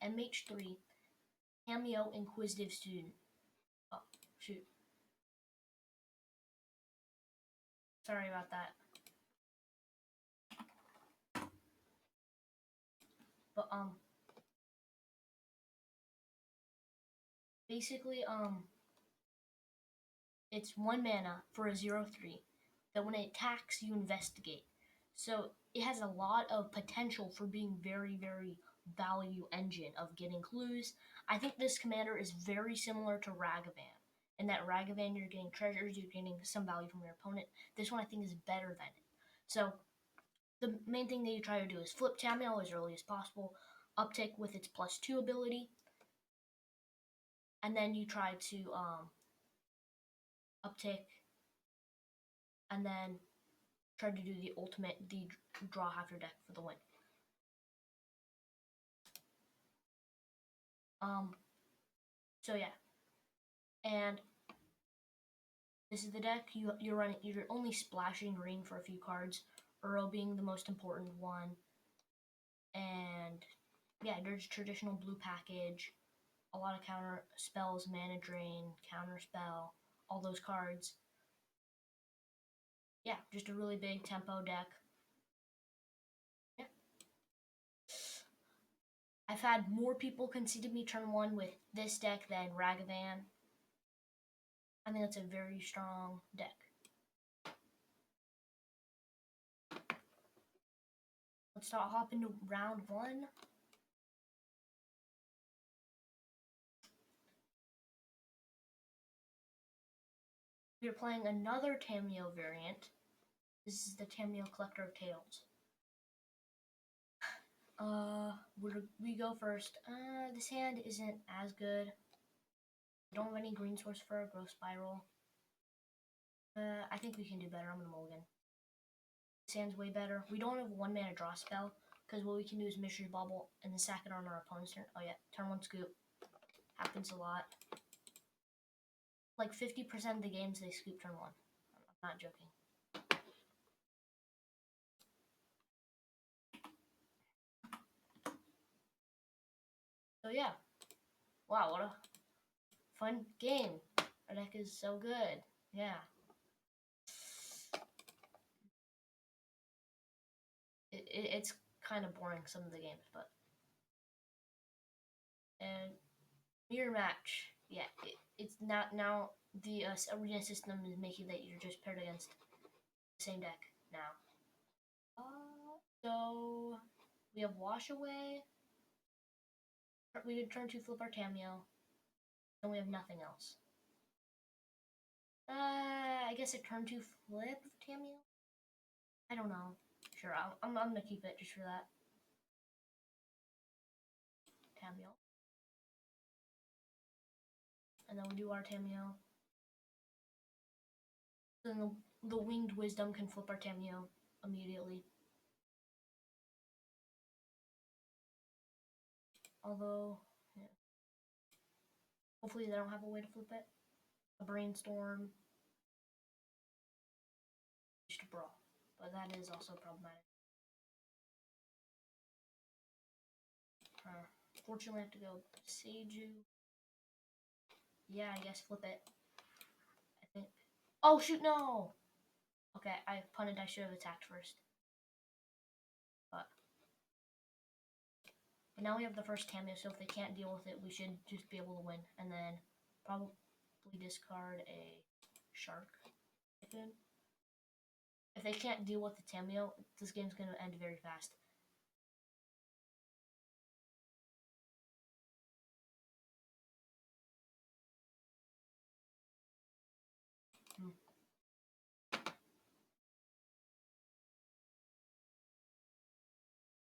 MH3, Tamiyo, Inquisitive Student. Oh, shoot. Sorry about that. But, basically, it's 1 mana for a 0/3 that when it attacks, you investigate. So it has a lot of potential for being very, very value engine of getting clues. I think this commander is very similar to Ragavan. In that Ragavan, you're getting treasures, you're getting some value from your opponent. This one I think is better than it. So the main thing that you try to do is flip Tamiyo as early as possible, uptick with its +2 ability, and then you try to uptick and then try to do the ultimate, the draw half your deck for the win. So yeah, and this is the deck. You're only splashing green for a few cards, Uro being the most important one, and yeah, there's traditional blue package, a lot of counter spells, mana drain, counter spell, all those cards. Yeah, just a really big tempo deck. Yeah. I've had more people conceded me turn 1 with this deck than Ragavan. I think that's a very strong deck. Let's start hopping to round 1. We are playing another Tamiyo variant. This is the Tamiyo Collector of Tales. We go first. This hand isn't as good. I don't have any green source for a growth spiral. I think we can do better. I'm gonna mulligan. This hand's way better. We don't have 1 mana draw spell, because what we can do is Mystery Bubble and then sack it on our opponent's turn. Oh yeah, turn 1 scoop. Happens a lot. Like 50% of the games they scoop turn 1. I'm not joking. So yeah. Wow, what a fun game. Our deck is so good. Yeah. It's kind of boring, some of the games, but... And mirror match. Yeah, it's not now. The arena system is making that you're just paired against the same deck now. So we have Wash Away. We could turn 2 flip our Tamiyo. And we have nothing else. I guess a turn 2 flip Tamiyo? I don't know. Sure, I'm gonna keep it just for that. Tamiyo. And then we do our Tamiyo. Then the Winged Wisdom can flip our Tamiyo immediately. Although, yeah. Hopefully they don't have a way to flip it. A Brainstorm. Just a Brawl. But that is also problematic. Fortunately I have to go Seiju. Yeah, I guess flip it. I think. Oh shoot, no! Okay, I punted. I should have attacked first. But now we have the first Tamiyo, so if they can't deal with it, we should just be able to win. And then probably discard a Shark. If they can't deal with the Tamiyo, this game's going to end very fast.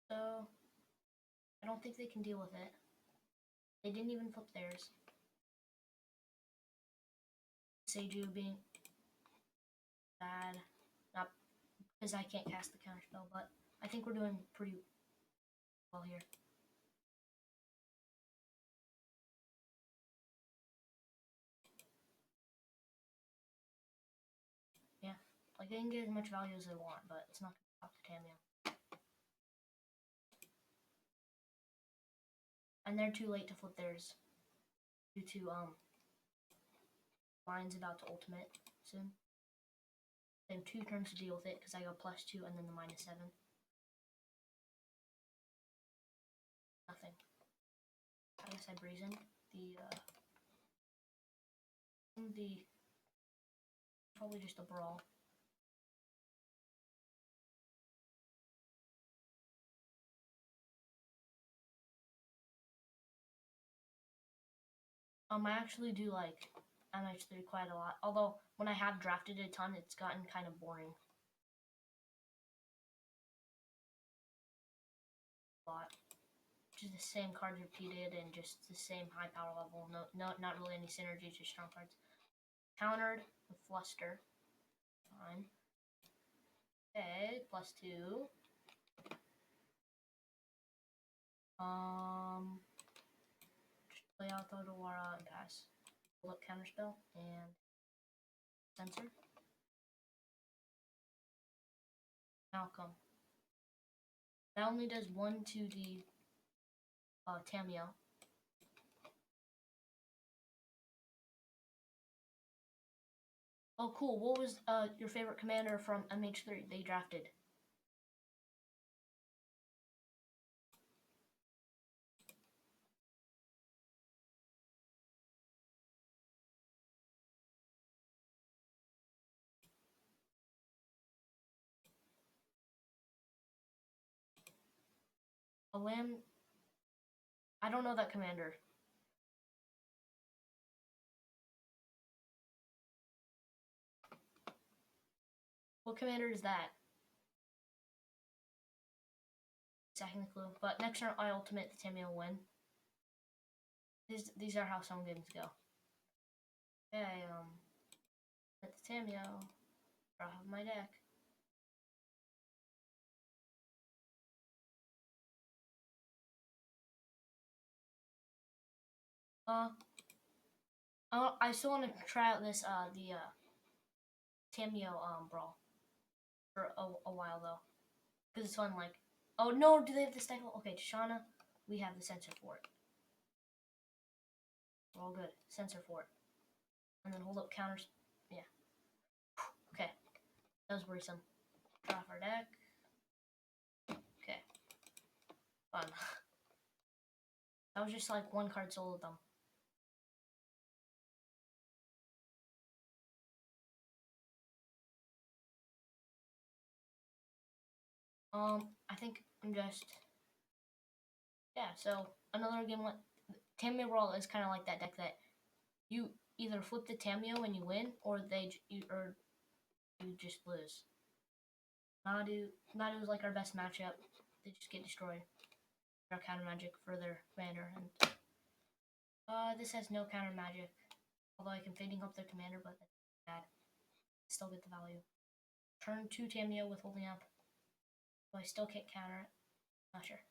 So, I don't think they can deal with it. They didn't even flip theirs. Seiju being bad. Not because I can't cast the counterspell, but I think we're doing pretty well here. Yeah, like they can get as much value as they want, but it's not going to stop the Tamiyo. And they're too late to flip theirs due to mine's about to ultimate soon. They have 2 turns to deal with it because I got +2 and then the -7. Nothing. I guess I breeze in the probably just a brawl. I actually do like MH3 quite a lot. Although when I have drafted a ton, it's gotten kind of boring. A lot. Just the same cards repeated and just the same high power level. No, not really any synergy, just strong cards. Countered with Fluster. Fine. Okay, +2. Just play out the Dawara and pass. Pull up counterspell and sensor. Malcolm. That only does 1 to the Tamiyo. Oh, cool. What was your favorite commander from MH3 they drafted? A Lamb? I don't know that commander. What commander is that? Sacking the clue. But next turn, I ultimate the Tamiyo win. These are how some games go. Okay, at the Tamiyo. Draw half my deck. I still want to try out this the Tamiyo brawl for a while though, because it's fun. Like, oh no, do they have the stifle? Okay, Shana, we have the sensor for it. We're all good. Sensor for it, and then hold up counters. Yeah. Okay, that was worrisome. Draw off our deck. Okay, fun. That was just like 1 card solo them. I think I'm just so another game like Tamiyo Brawl is kind of like that deck that you either flip the Tamiyo and you win, or you just lose. Nadu is like our best matchup. They just get destroyed. Our counter magic for their commander, and this has no counter magic. Although I can fading up their commander, but that's bad. Still get the value. Turn 2 Tamiyo with holding up. So I still can't counter it. Not sure.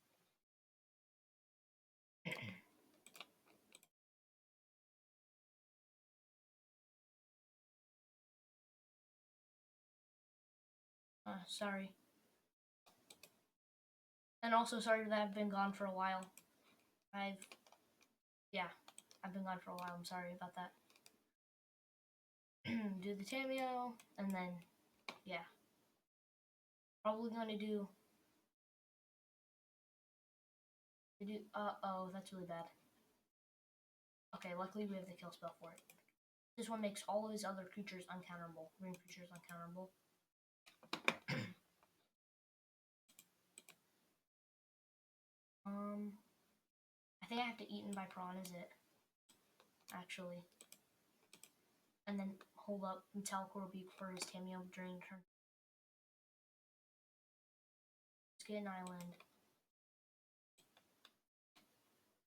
Sorry. And also sorry that I've been gone for a while. I've been gone for a while. I'm sorry about that. Do the Tamiyo, and then, yeah. Probably gonna do, oh, that's really bad. Okay, luckily we have the kill spell for it. This one makes all of his other creatures uncounterable. Green creatures uncounterable. I think I have to Eaten by Prawn, is it? Actually. And then hold up and Talcor Beak for his Tamiyo during turn. Let's get an island.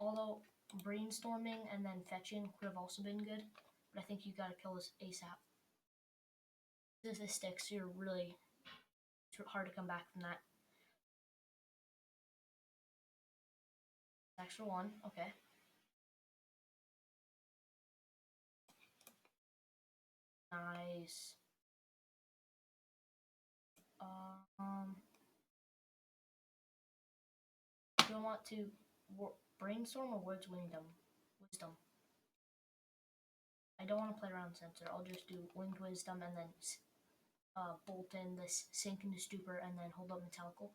Although brainstorming and then fetching would have also been good, but I think you gotta kill this ASAP. If this sticks, you're really hard to come back from that. Extra 1, okay. Nice. Do I want to Brainstorm or Words Wisdom? Wisdom. I don't want to play around sensor. I'll just do Winged Wisdom and then bolt in this Sink into Stupor and then hold up Metallical.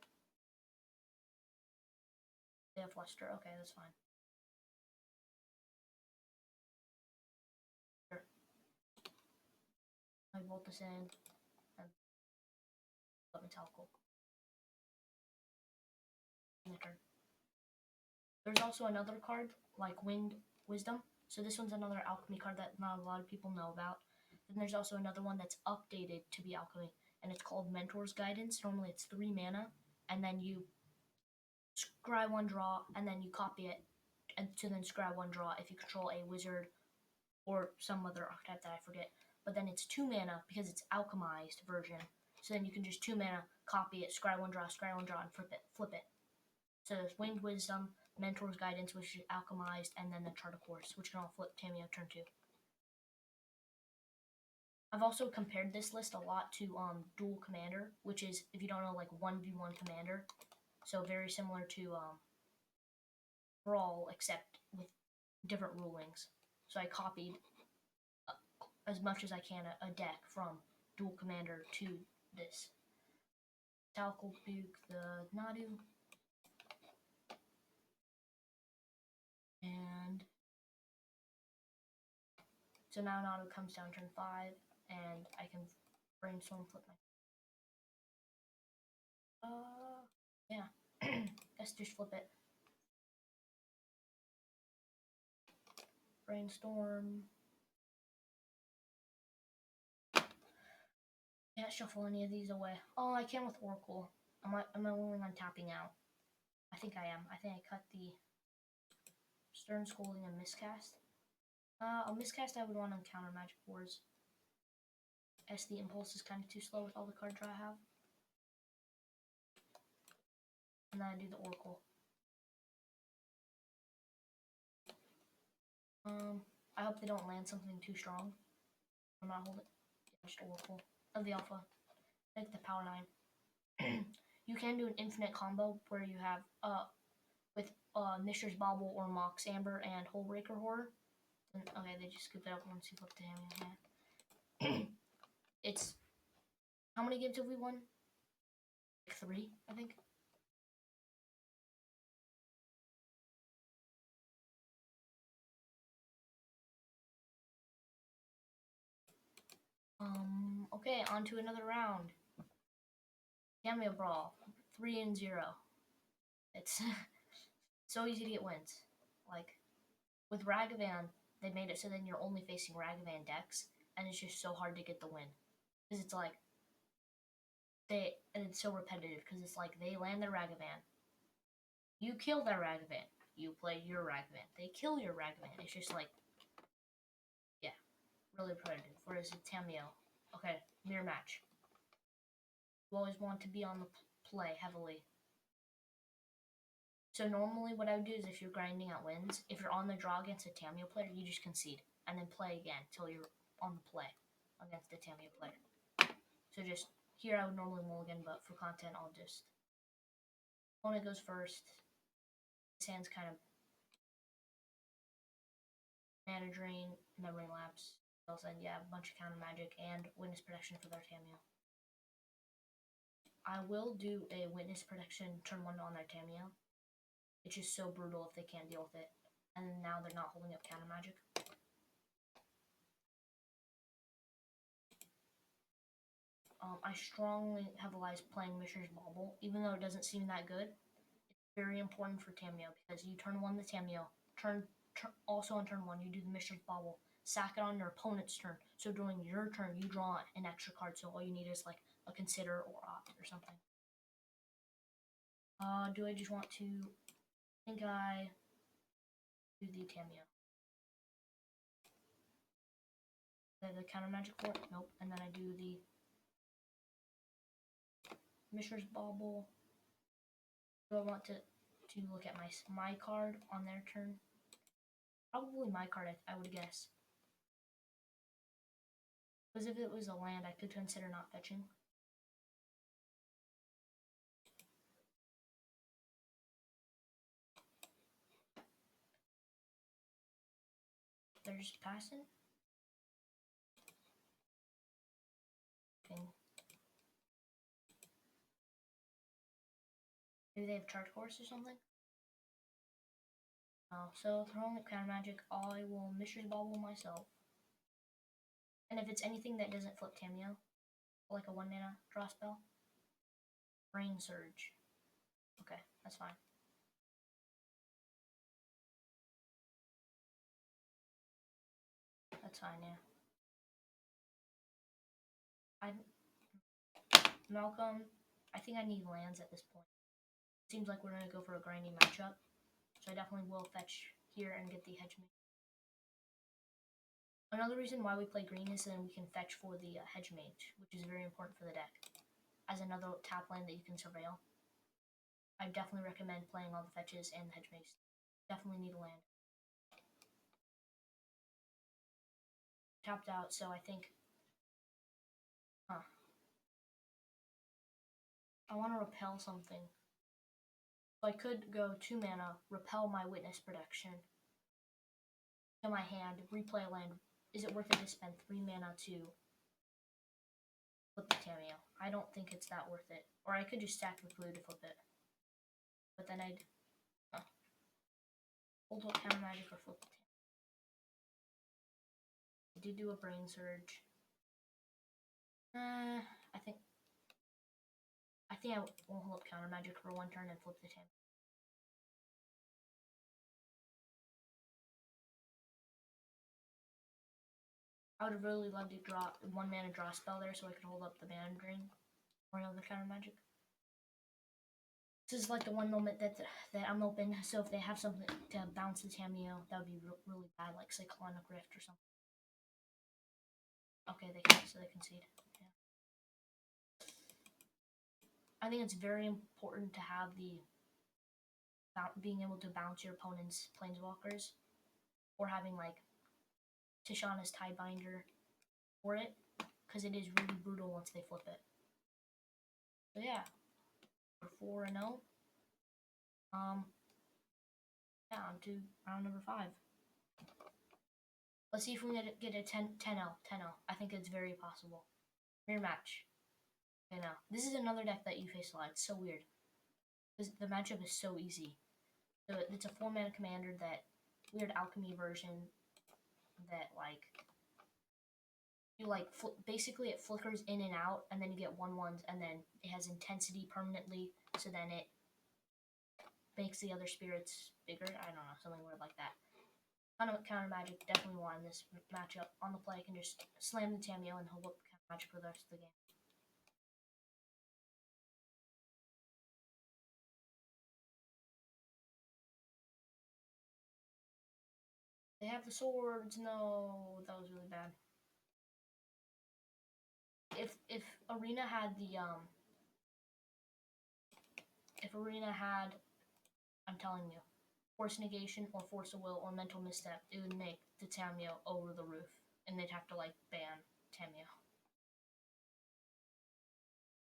They have Fluster. Okay, that's fine. Sure. I bolt this in and hold up Metallical. Turn. There's also another card like Winged Wisdom. So this one's another alchemy card that not a lot of people know about. Then there's also another one that's updated to be alchemy, and it's called Mentor's Guidance. Normally it's 3 mana, and then you scry 1 draw, and then you copy it, and to then scry 1 draw if you control a wizard or some other archetype that I forget. But then it's 2 mana because it's alchemized version. So then you can just 2 mana, copy it, scry 1 draw, and flip it. So there's Winged Wisdom, Mentor's Guidance, which is alchemized, and then the Chart of Course, which can all flip Tamiyo turn 2. I've also compared this list a lot to Dual Commander, which is, if you don't know, like 1v1 Commander. So very similar to Brawl, except with different rulings. So I copied as much as I can a deck from Dual Commander to this. Talcal Buke, the Nadu. And so now Nadu comes down turn 5, and I can Brainstorm flip my... yeah. Let's just flip it. Brainstorm. Can't shuffle any of these away. Oh, I can with Oracle. Am I willing on tapping out? I think I am. I think I cut the Stern Scolding and Miscast. A Miscast I would want on Counter Magic Wars. The Impulse is kind of too slow with all the card draw I have. And then I do the Oracle. I hope they don't land something too strong. I'm not holding. Yeah, just Oracle. Of the Alpha. Like the Power 9. You can do an infinite combo where you have with Mishra's Bauble or Mox Amber and Hullbreaker Horror. And, okay, they just scoop it up once you flip the hand. It's how many games have we won? Like 3, I think. Okay, on to another round. Tamiyo Brawl, 3-0. It's so easy to get wins. Like, with Ragavan, they made it so then you're only facing Ragavan decks, and it's just so hard to get the win. Because it's like, and it's so repetitive, because it's like, they land their Ragavan, you kill their Ragavan, you play your Ragavan, they kill your Ragavan. It's just like, yeah, really repetitive. Whereas with Tamiyo, okay, mirror match. You always want to be on the play heavily. So normally what I would do is if you're grinding out wins, if you're on the draw against a Tamiyo player, you just concede and then play again till you're on the play against the Tamiyo player. So just here I would normally mulligan, but for content I'll just opponent goes first. His hand's kind of mana drain, memory lapse. Also, yeah, a bunch of counter magic and witness protection for their Tamiyo. I will do a witness protection turn 1 on their Tamiyo. It's just so brutal if they can't deal with it. And now they're not holding up counter magic. I strongly advise playing Mishra's Bauble, even though it doesn't seem that good. It's very important for Tamiyo because you turn 1 the Tamiyo, also on turn 1 you do the Mishra's Bauble, sack it on your opponent's turn. So during your turn you draw an extra card, so all you need is like a Consider or Opt or something. Do I just want to... I think I do the Tamiyo. The counter magic for it? Nope. And then I do the Mishra's Bauble. Do I want to look at my card on their turn? Probably my card, I would guess. Because if it was a land, I could consider not fetching. They're just passing? Okay. Maybe they have charge course or something? Oh, so throwing the counter magic, I will Mystery Bubble myself. And if it's anything that doesn't flip Tamiyo, like a 1 mana draw spell, Brain Surge. Okay, that's fine. That's fine, yeah. Malcolm, I think I need lands at this point. Seems like we're gonna go for a grinding matchup, so I definitely will fetch here and get the hedge mage. Another reason why we play green is then we can fetch for the hedge mage, which is very important for the deck. As another tap land that you can surveil. I definitely recommend playing all the fetches and the hedge mage. Definitely need a land. Tapped out, so I think... I want to repel something. So I could go 2 mana, repel my Witness Protection to my hand, replay a land. Is it worth it to spend 3 mana to flip the Tamiyo? I don't think it's that worth it. Or I could just stack the blue to flip it. But then I'd hold up counter magic or flip the Tamiyo. I did do a Brain Surge. I think I will hold up counter magic for 1 turn and flip the Tamiyo. I would really love to draw 1 mana draw spell there so I could hold up the Mana Drain or another counter magic. This is like the one moment that I'm open, so if they have something to bounce the Tamiyo, that would be really bad, like Cyclonic Rift or something. Okay, they concede. Yeah. I think it's very important to have the being able to bounce your opponent's planeswalkers, or having like Tishana's Tiebinder for it, because it is really brutal once they flip it. So yeah, we're 4-0. Yeah, on to round number 5. Let's see if we can get a 10-0. I think it's very possible. Mirror match. Okay, now this is another deck that you face a lot. It's so weird. The matchup is so easy. So it's a 4 mana commander, that weird alchemy version that like you like basically it flickers in and out, and then you get 1/1s, and then it has intensity permanently. So then it makes the other spirits bigger. I don't know, something weird like that. Counter magic definitely won this matchup. On the play, I can just slam the Tamiyo and hold up counter magic for the rest of the game. They have the swords. No, that was really bad. If Arena had the if Arena had, I'm telling you, Force Negation or Force of Will or Mental Misstep, it would make the Tamiyo over the roof, and they'd have to like ban Tamiyo.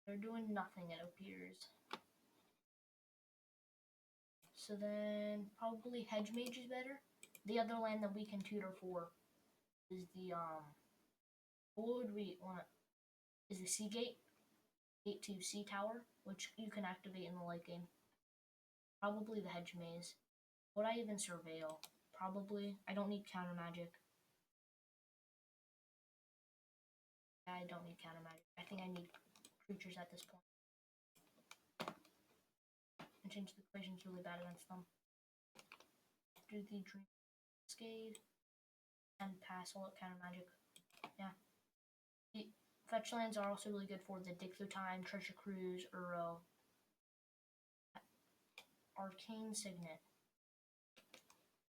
They're doing nothing, it appears. So then probably Hedge Mage is better. The other land that we can tutor for is the what would we want? Is the Seagate, Gate to Sea Tower, which you can activate in the late game. Probably the Hedge Maze. Would I even surveil? Probably. I don't need counter magic. I don't need counter magic. I think I need creatures at this point. And change the equation's really bad against them. Do the Dream Cascade and pass all up counter magic. Yeah. The fetch lands are also really good for the Dig Through Time, Treasure Cruise, Uro. Arcane Signet.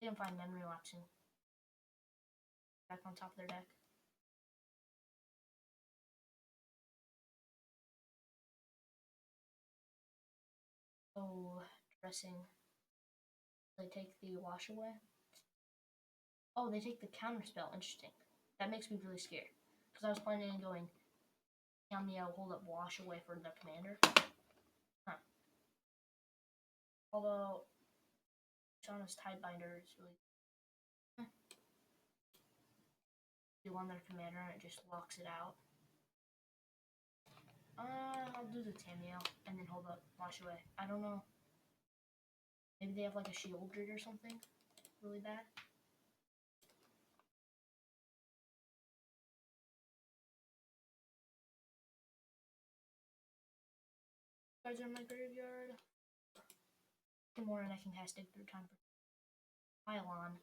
They can find Memory Lapsing. Back on top of their deck. Oh, dressing. They take the Wash Away. Oh, they take the counter spell. Interesting. That makes me really scared. Because I was planning on going Tamiyo, hold up Wash Away for the commander. Huh. Although Shauna's Tidebinder is really... do on their commander and it just locks it out. I'll do the Tamiyo and then hold up, wash away. I don't know. Maybe they have like a shield grid or something really bad. Cards are in my graveyard. Two more and I can cast Dig Through Time for Pylon.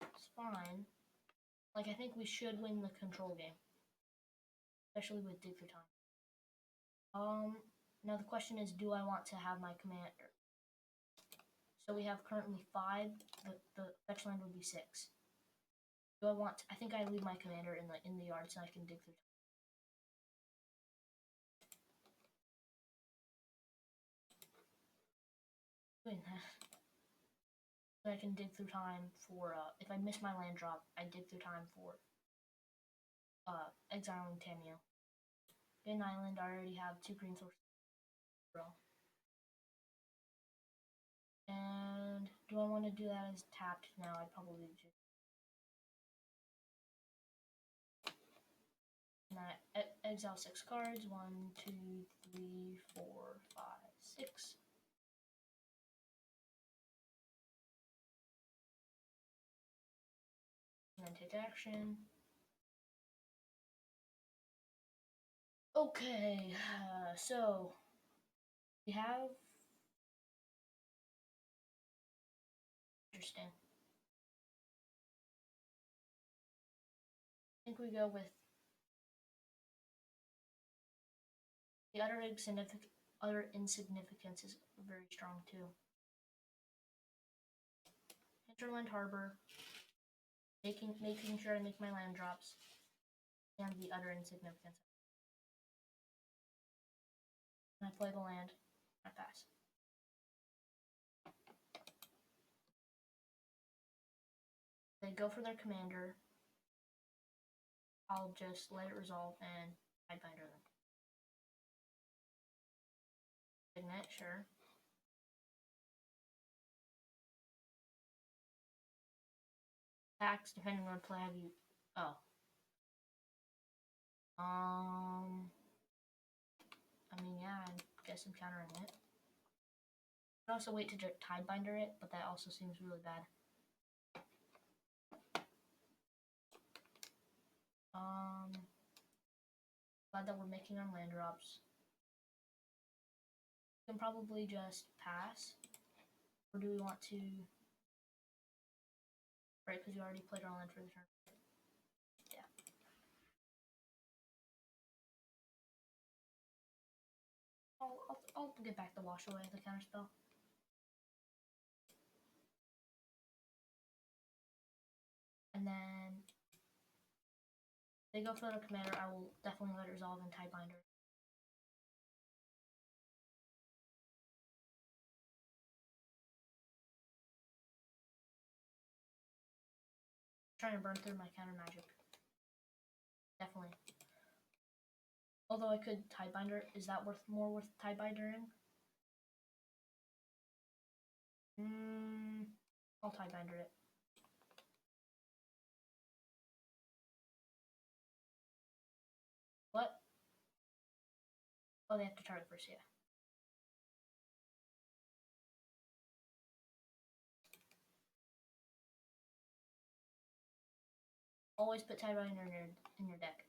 It's fine. Like, I think we should win the control game. Especially with Dig Through Time. Now the question is, do I want to have my commander? So we have currently 5, the fetch land would be 6. Do I want to, I think I leave my commander in the yard so I can dig through time. Doing that. So I can dig through time for, if I miss my land drop, I dig through time for, exiling Tamiyo. In Island, I already have 2 green sources. And do I want to do that as tapped now? I'd probably just. And I exile 6 cards. 1, 2, 3, 4, 5, 6. And then take action. Okay, so we have. Interesting. I think we go with the other insignificance is very strong too. Hinterland Harbor, making sure I make my land drops, and the other insignificance. And I play the land, I pass. They go for their commander. I'll just let it resolve and Tidebinder them. Signet, sure. Tax, depending on play, have you. Oh. I mean, yeah, I guess I'm countering it. I can also wait to Tidebinder it, but that also seems really bad. Glad that we're making our land drops. We can probably just pass. Or do we want to. Right, because you already played our land for the turn. Yeah. I'll get back the wash away, the counter spell. And then they go for the commander, I will definitely let it resolve and Tidebinder. Trying to burn through my counter magic. Definitely. Although I could Tidebinder, is that more worth Tidebindering? I'll Tidebinder it. What? Oh, they have to target first, yeah. Always put Tidebinder in your deck.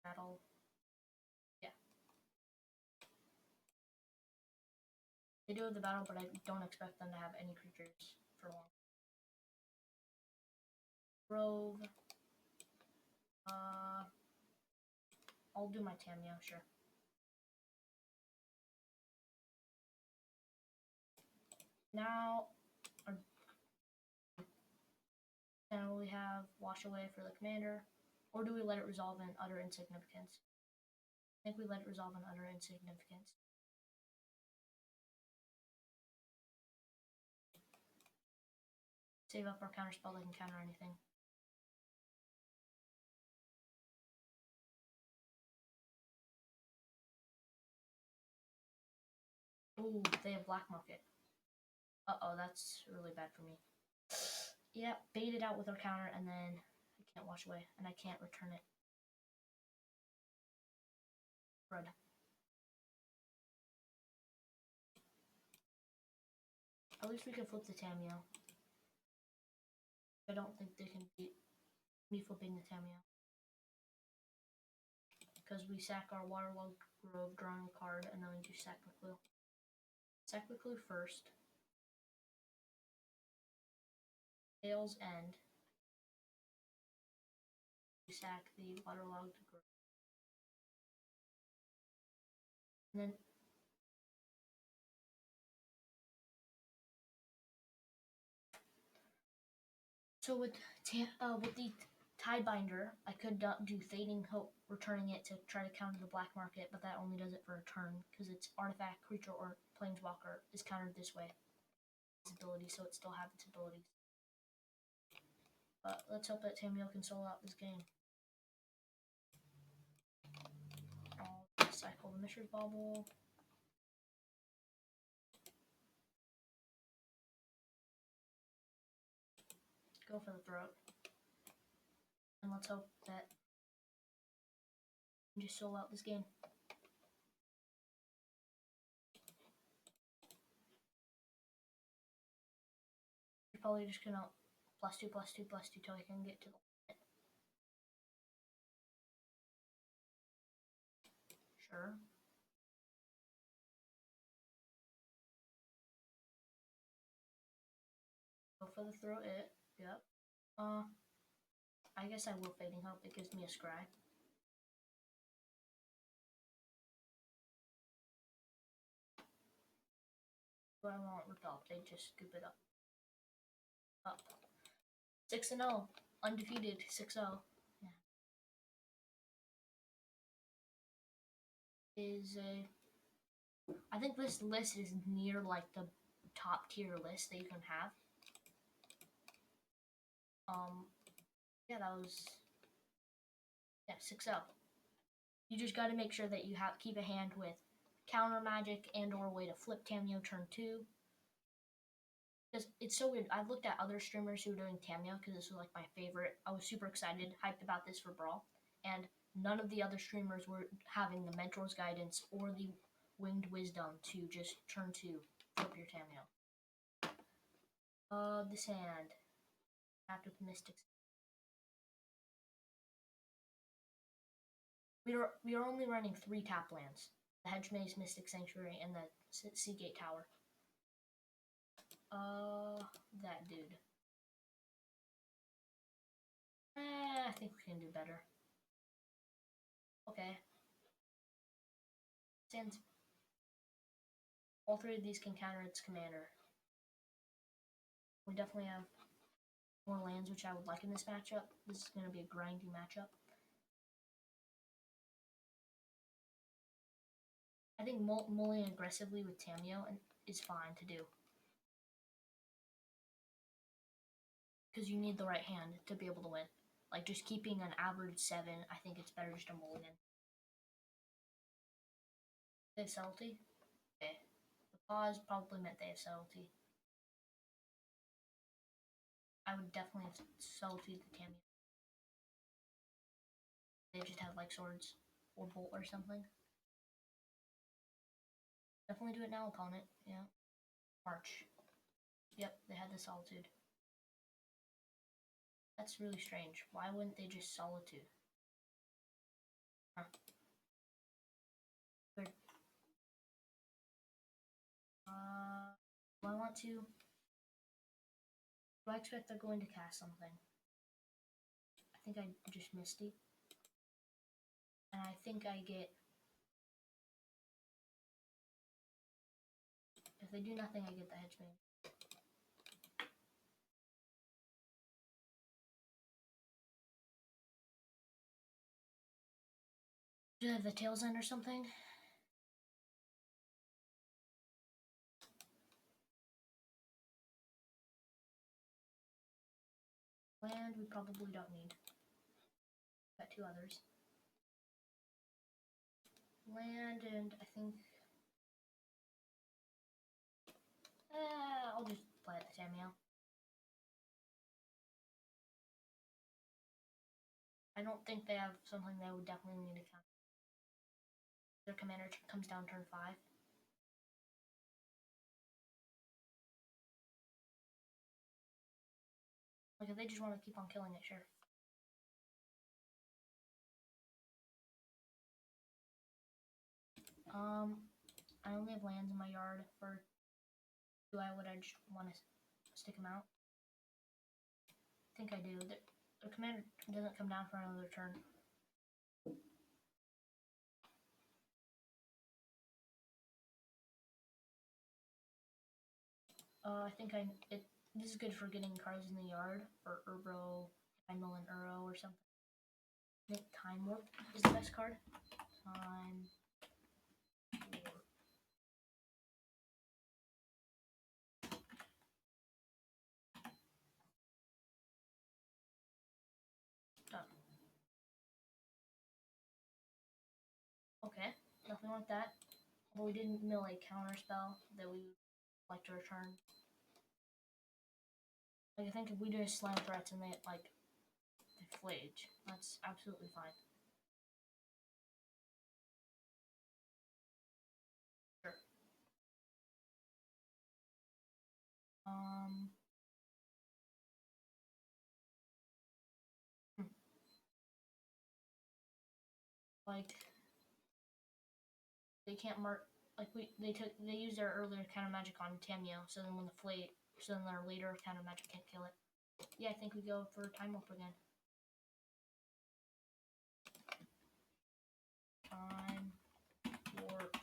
Battle. Yeah. They do have the battle, but I don't expect them to have any creatures for long. Grove. I'll do my Tamiyo, sure. Now we have Wash Away for the commander. Or do we let it resolve in Utter Insignificance? I think we let it resolve in Utter Insignificance. Save up our counter spell, they can counter anything. Ooh, they have Black Market. Uh-oh, that's really bad for me. Yeah, bait it out with our counter, and then I can't wash away, and I can't return it. Crud. At least we can flip the Tamiyo. I don't think they can beat me flipping the Tamiyo. Because we sack our Waterlogged Grove, drawing a card, and then we do sack the clue. Sack the clue first. Tails End. We sack the Waterlogged Grove. And then so with the Tidebinder, I could do Fading Hope, returning it to try to counter the black market, but that only does it for a turn because its artifact, creature, or planeswalker is countered this way. Its ability, so it still has its abilities. But let's hope that Tamiyo can solo out this game. I'll cycle the Mishra's Bauble. Go for the throat. And let's hope that we can just solo out this game. You're probably just gonna +2, +2, +2 till I can get to the limit. Sure. Go for the throat it. Yep. I guess I will Fading Hope. It gives me a scry. What I want with the update, just scoop it up. Up. 6-0. Undefeated. 6-0. Yeah. I think this list is near like the top tier list that you can have. Yeah, that was 6-0. You just got to make sure that you keep a hand with counter magic and or a way to flip Tamiyo turn 2. Because it's so weird. I've looked at other streamers who are doing Tamiyo because this was like my favorite. I was super excited, hyped about this for Brawl, and none of the other streamers were having the Mentor's Guidance or the Winged Wisdom to just turn 2, flip your Tamiyo. This hand. After the Mystics. We are only running 3 tap lands. The Hedge Maze, Mystic Sanctuary, and the Seagate Tower. That dude. I think we can do better. Okay. Since all 3 of these can counter its commander. We definitely have more lands, which I would like in this matchup. This is going to be a grindy matchup. I think mulling aggressively with Tamiyo is fine to do. Because you need the right hand to be able to win. Like, just keeping an average 7, I think it's better just to mulligan. They have subtlety? Okay. The pause probably meant they have subtlety. I would definitely have subtlety the Tamiyo. They just have, like, swords or bolt or something. Definitely do it now, opponent. Yeah. March. Yep, they had the solitude. That's really strange. Why wouldn't they just solitude? Huh. Weird. Do I want to? Do I expect they're going to cast something? I think I just Misty. And I think I get... If they do nothing, I get the Hedge Maze. Do they have the Tails End or something? Land we probably don't need. Got 2 others. Land and I think... I'll just play at the Tamiyo. I don't think they have something they would definitely need to count. Their commander comes down turn 5. Like, if they just want to keep on killing it, sure. I only have lands in my yard for... Do I would I just want to stick them out? I think I do. The commander doesn't come down for another turn. I think this is good for getting cards in the yard for Urbro, Primal, and Uro or something. I think Time Warp is the best card. Time Warp. Done. Okay, nothing like that. But we didn't mill a counter spell that we would like to return. Like, I think if we do slam threats and they flage, that's absolutely fine. Sure. Hmm. Like, they can't mark. Like, they used their earlier counter magic on Tamiyo, so then when the so then their later counter magic can't kill it. Yeah, I think we go for Time Warp again. Time Warp.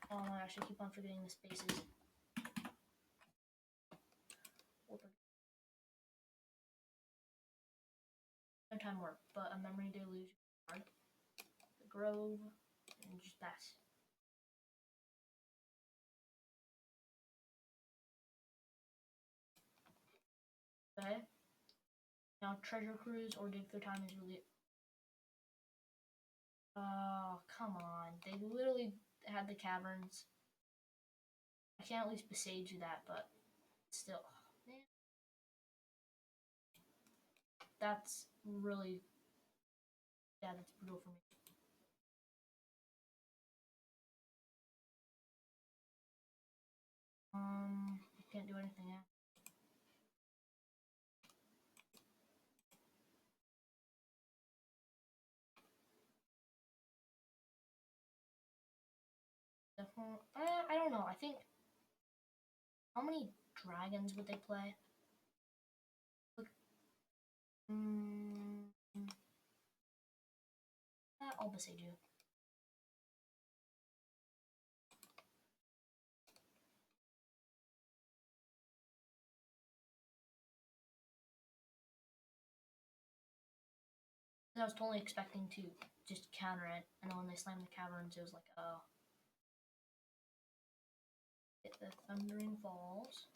Oh my gosh, I keep on forgetting the spaces. No Time Warp, but a Memory Deluge card. The Grove, and just pass. Okay. Now Treasure Cruise or Dig Through Time is really... Oh, come on. They literally had the caverns. I can't at least besage you that, but still. Oh, man. That's really... Yeah, that's brutal for me. Can't do anything yet. Definitely. I don't know. I think... How many dragons would they play? Look. I'll besage you. I was totally expecting to just counter it, and then when they slammed the caverns, it was like, oh. Hit the Thundering Falls.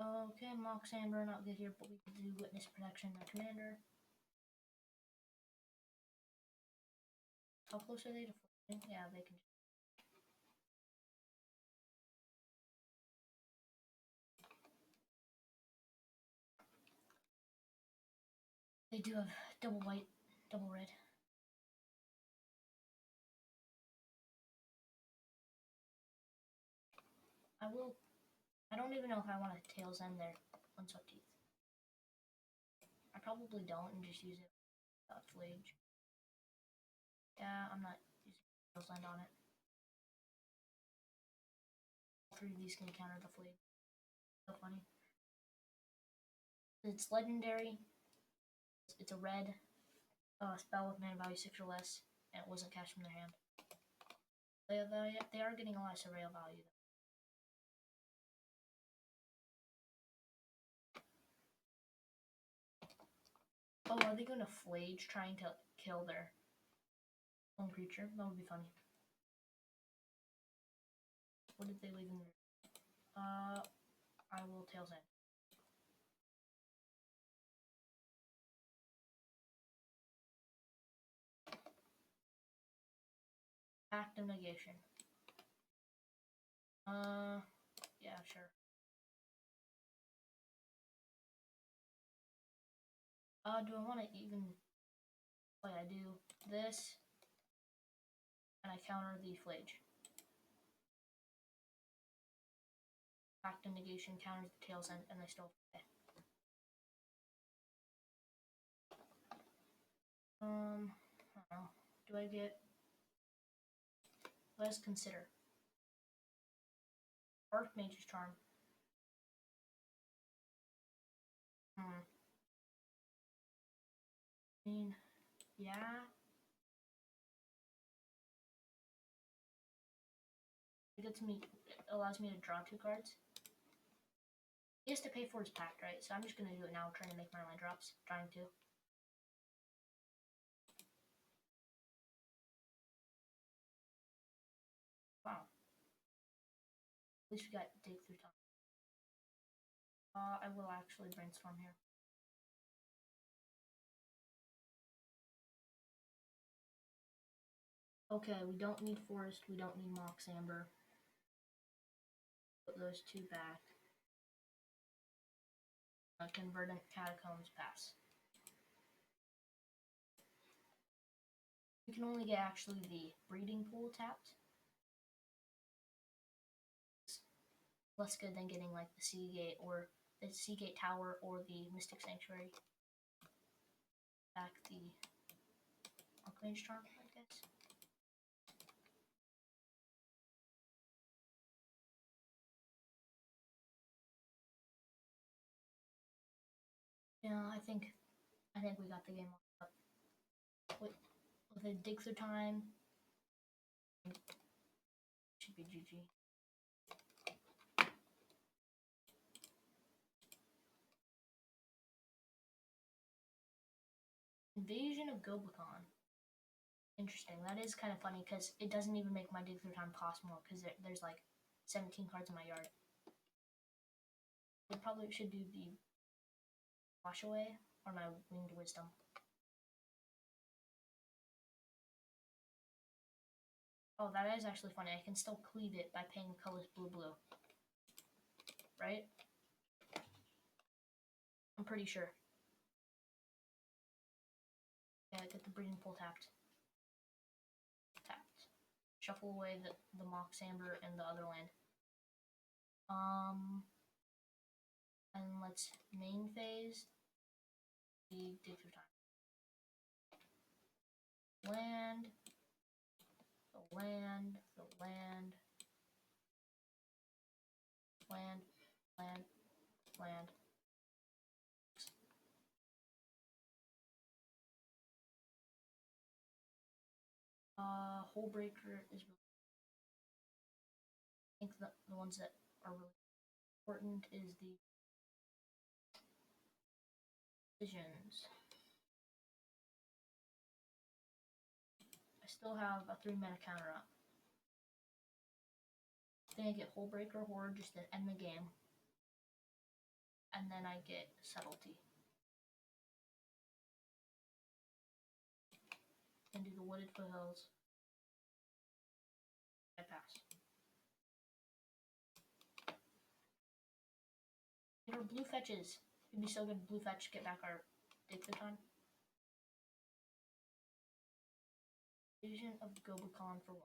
Okay, Mock Sandburn not good here, but we can do Witness Protection by Commander. How close are they to floating? Yeah, they can. They do have double white, double red. I don't even know if I want to Tails End their Unswept Teeth. I probably don't and just use it without Flage. Yeah, I'm not using Tails End on it. All 3 of these can counter the Flage. So funny. It's legendary. It's a red spell with mana value 6 or less, and it wasn't cast from their hand. They are getting a lot of surveil value. Oh, are they going to Flage trying to kill their own creature? That would be funny. What did they leave in there? I will Tails End. Act of Negation. Yeah, sure. Do I want to even... Oh yeah, I do this, and I counter the flage. Back to negation, counters the tail's end, and I still play. I don't know. Do I get... Let's consider. Archmage's Charm. I mean, yeah. It allows me to draw 2 cards. He has to pay for his pact, right? So I'm just gonna do it now, trying to make my land drops. Trying to. Wow. At least we got dig through time. I will actually brainstorm here. Okay, we don't need forest, we don't need Mox Amber. Put those 2 back. Convergent Catacombs pass. We can only get actually the breeding pool tapped. Less good than getting like the Seagate or the Seagate Tower or the Mystic Sanctuary. Back the Archmage Charm, I guess. Yeah, I think we got the game up. With a dig through time, should be GG. Invasion of Goblikon. Interesting. That is kind of funny because it doesn't even make my dig through time possible because there's like 17 cards in my yard. I probably should do the Wash Away or my Winged Wisdom. Oh, that is actually funny. I can still cleave it by paying colors blue. Right? I'm pretty sure. Yeah, get the breeding pool tapped. Tapped. Shuffle away the Mox Amber and the other land. And let's main phase the dig through time. Land, the land, the land, land, land, land. Hullbreaker is really, I think the ones that are really important is the visions. I still have a 3-mana counter up. Then I get Hullbreaker Horde just to end the game. And then I get Subtlety. And do the Wooded Foothills. I pass. And our blue fetches. It'd be so good blue fetch, get back our dig through time. Vision of Goblikon for 1.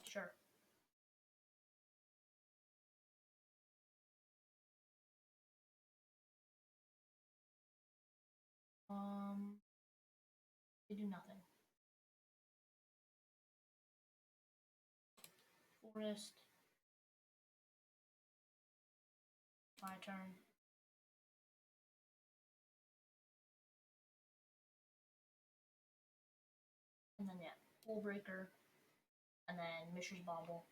Sure. They do nothing. Forest. My turn. And then yeah, Hullbreaker. And then Mishra's Bauble.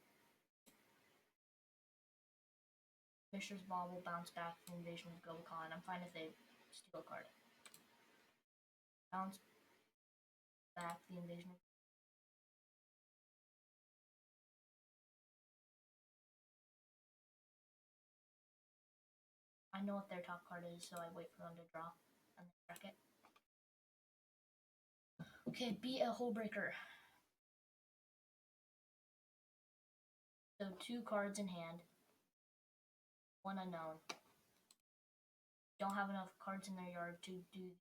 Mishra's Bauble, bounce back from Invasion of Goblikon. I'm fine if they steal a card. Bounce back the Invasion of... I know what their top card is, so I wait for them to draw. and then track it. Okay, be a hole breaker. So 2 cards in hand, 1 unknown. Don't have enough cards in their yard to do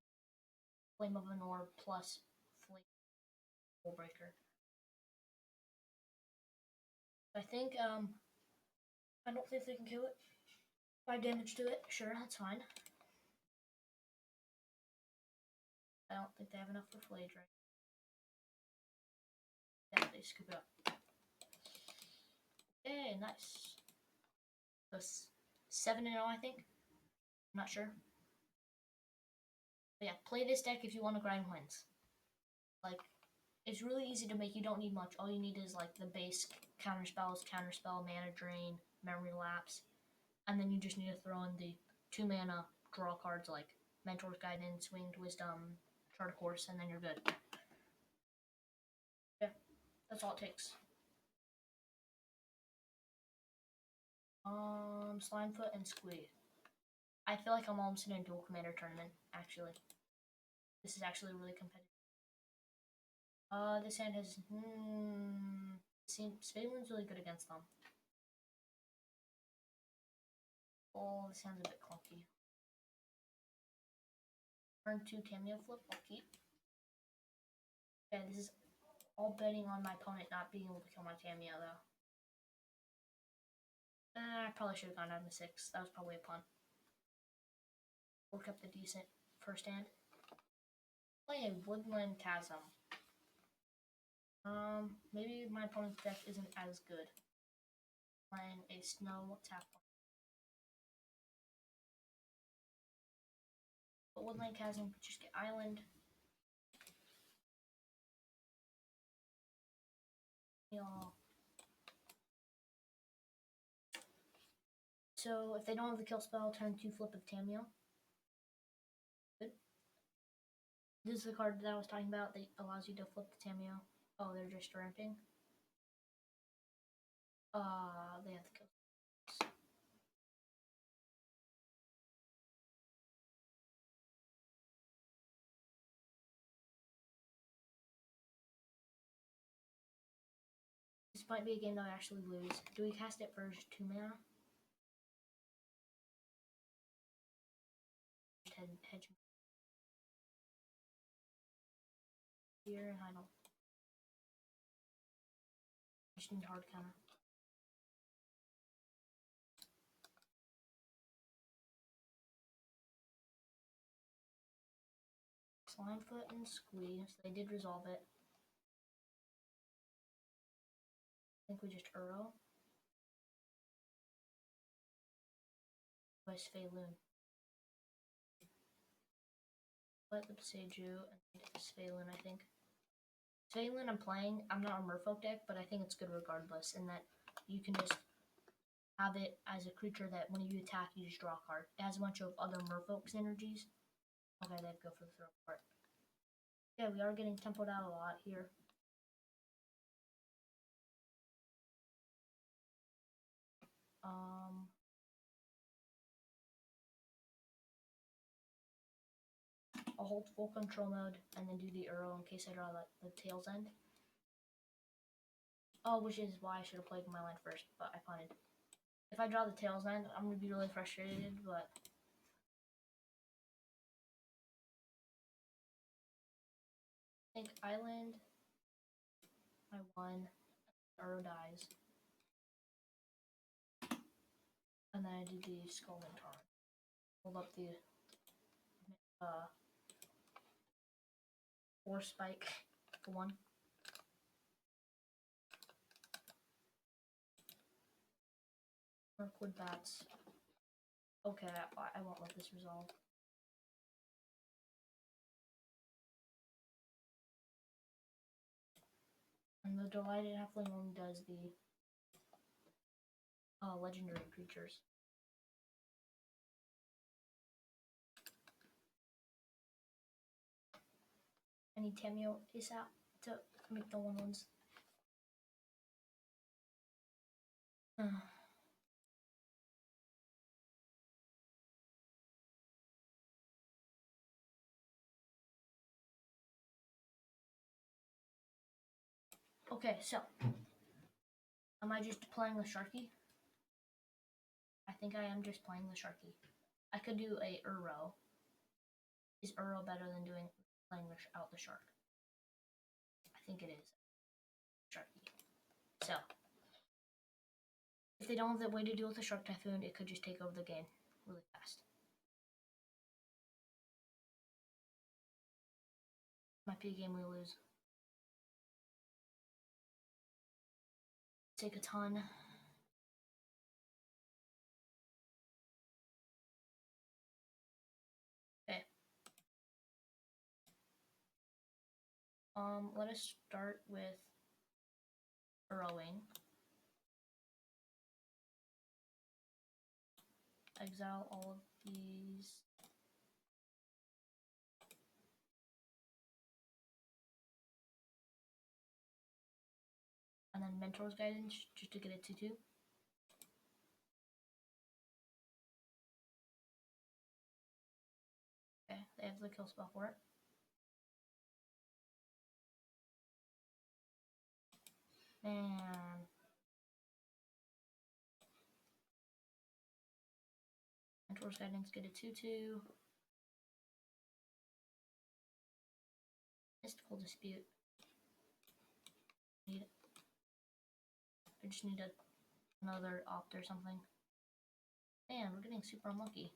Flame of an Orb plus Flame Hole Breaker. I think I don't think they can kill it. 5 damage to it, sure, that's fine. I don't think they have enough for Flade right. Yeah, they scoop it up. Okay, nice. So 7-0, I think. I'm not sure. But yeah, play this deck if you want to grind wins. Like, it's really easy to make. You don't need much. All you need is like the base counterspell, mana drain, memory lapse, and then you just need to throw in the 2 mana draw cards like Mentor's Guidance, Winged Wisdom, Chart of Course, and then you're good. Yeah, that's all it takes. Slimefoot and Squee. I feel like I'm almost in a dual commander tournament, actually. This is actually really competitive. This hand has, Spadelin's really good against them. Oh, this hand's a bit clunky. Turn 2 Tamiyo flip, I'll keep. Okay, this is all betting on my opponent not being able to kill my Tamiyo, though. I probably should have gone down to 6. That was probably a punt. Work up the decent first hand. Play a Woodland Chasm. Maybe my opponent's deck isn't as good. Playing a Snow Tap. But Woodland Chasm could just get Island. So if they don't have the kill spell, turn 2 flip of Tamiyo. Good. This is the card that I was talking about that allows you to flip the Tamiyo. Oh, they're just ramping. They have the kill spell. This might be a game that I actually lose. Do we cast it for 2 mana? Hedge here, and I don't. I just need hard counter. Slimefoot and Squeeze. They did resolve it. I think we just Uro. By Sphaloon. Let the Seiju and Sphaloon, I think. Sphaloon I'm playing. I'm not a Merfolk deck, but I think it's good regardless, in that you can just have it as a creature that when you attack, you just draw a card. It has a bunch of other Merfolk synergies. Okay, they'd go for the throw part. Yeah, we are getting tempoed out a lot here. I'll hold full control mode and then do the Uro in case I draw the tail's end. Oh, which is why I should have played my land first, but I punted. If I draw the tail's end, I'm going to be really frustrated, but... I think Island, I won, Uro dies. And then I do the Skull and Tarn. Hold up the Force Spike for 1. Mirkwood Bats. Okay, I won't let this resolve. And the Delighted Halfling only does the legendary creatures. I need Tamiyo ASAP to make the 1/1s. Okay, so am I just playing the Sharky? I think I am just playing the Sharky. I could do a Uro. Is Uro better than playing out the Shark? I think it is. Sharky. So, if they don't have the way to deal with the Shark Typhoon, it could just take over the game really fast. Might be a game we lose. Take a ton. Okay. Let us start with Burrowing. Exile all of these. And then Mentor's Guidance just to get it to 2. Okay, they have the kill spell for it. Man. Mentor's Guidance, get a 2-2. Mystical Dispute. Need it. I just need another opt or something. Man, we're getting super unlucky.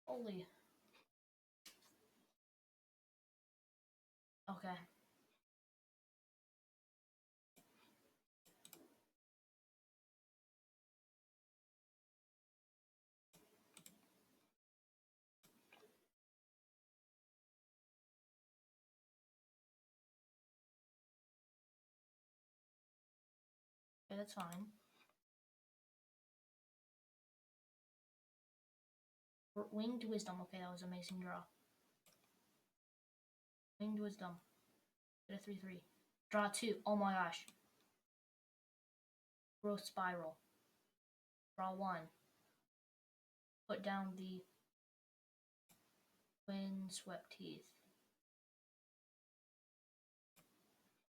Holy. Okay. Okay, that's fine. Winged Wisdom. Okay, that was an amazing draw. Winged Wisdom. Get a 3-3. Draw 2. Oh my gosh. Growth Spiral. Draw 1. Put down the Windswept Teeth.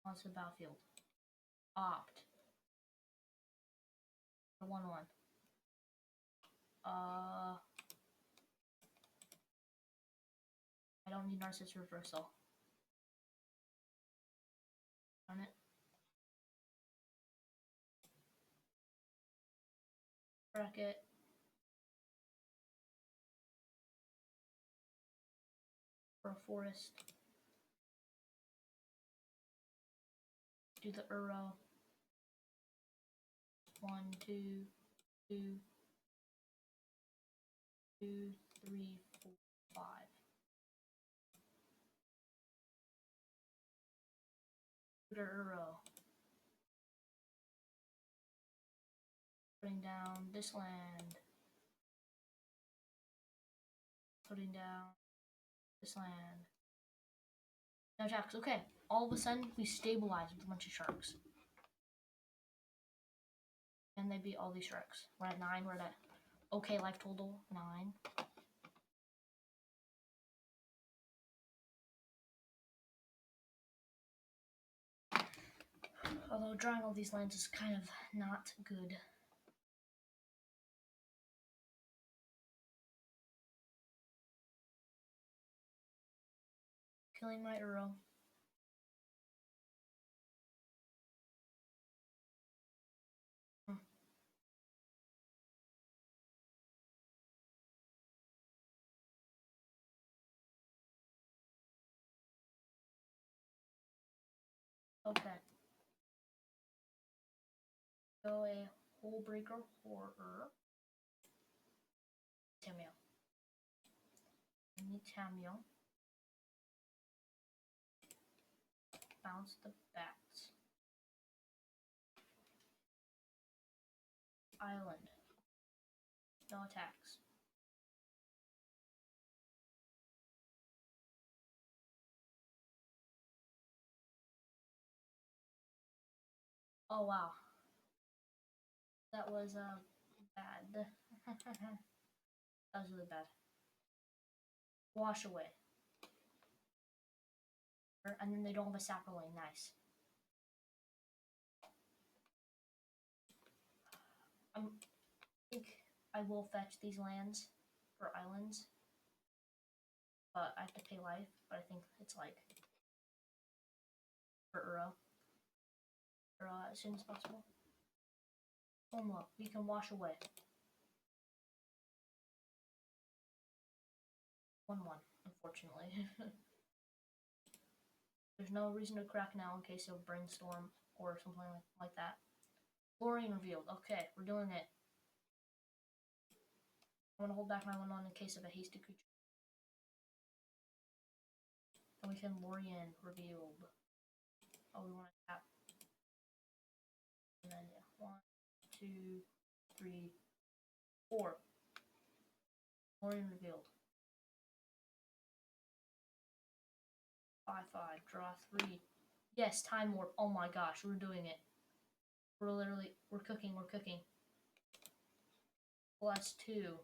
Onto the battlefield. Opt. For 1-1. I don't need Narcissus Reversal. Darn it. Bracket. For a forest. Do the Uro. 1, 2, 2, 2, 3, 4, 5. Put a Uro. Putting down this land. Putting down this land. No attacks. Okay. All of a sudden, we stabilize with a bunch of sharks. And they beat all these sharks. We're at 9. We're at okay life total 9. Although drawing all these lands is kind of not good. Killing my Uro. Okay. Go a Hole Breaker Horror. Tamiyo. I need Tamiyo. Bounce the bats. Island. No attacks. Oh wow. That was bad. That was really bad. Wash away. And then they don't have a sapperling. Nice. I think I will fetch these lands for islands, but I have to pay life. But I think it's like for Uro as soon as possible. Almost, we can wash away. 1-1, unfortunately. There's no reason to crack now in case of brainstorm or something like that. Fluorine revealed. Okay, we're doing it. I'm gonna hold back my 1-1 in case of a hasty creature. Then we can Lorien revealed. Oh, we want to tap. And then yeah, 1, 2, 3, 4. Lorien revealed. 5-5. Draw 3. Yes, time warp. Oh my gosh, we're doing it. We're cooking. +2.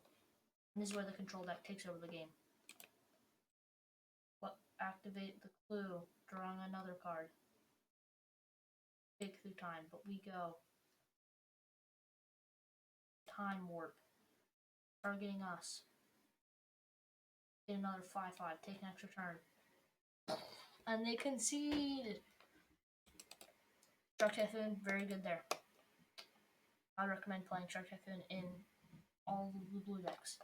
And this is where the control deck takes over the game. Activate the clue. Drawing another card. Take through time, but we go. Time warp. Targeting us. Get another 5-5. Take an extra turn. And they concede. Shark Typhoon, very good there. I recommend playing Shark Typhoon in all the blue decks.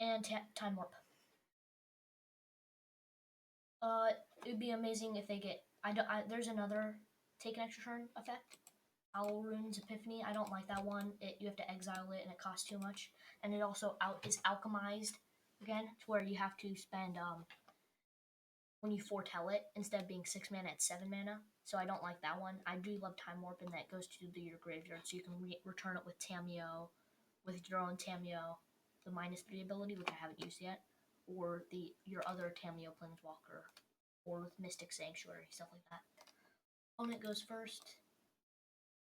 And time warp. It'd be amazing if they get. There's another take an extra turn effect. Owl Rune's Epiphany. I don't like that one. You have to exile it, and it costs too much. And it also is alchemized again, to where you have to spend when you foretell it, instead of being 6 mana, it's 7 mana. So I don't like that one. I do love Time Warp, and that goes to your graveyard, so you can return it with Tamiyo, with your own Tamiyo, the -3 ability, which I haven't used yet, or your other Tamiyo Planeswalker, or with Mystic Sanctuary, stuff like that. Opponent goes first.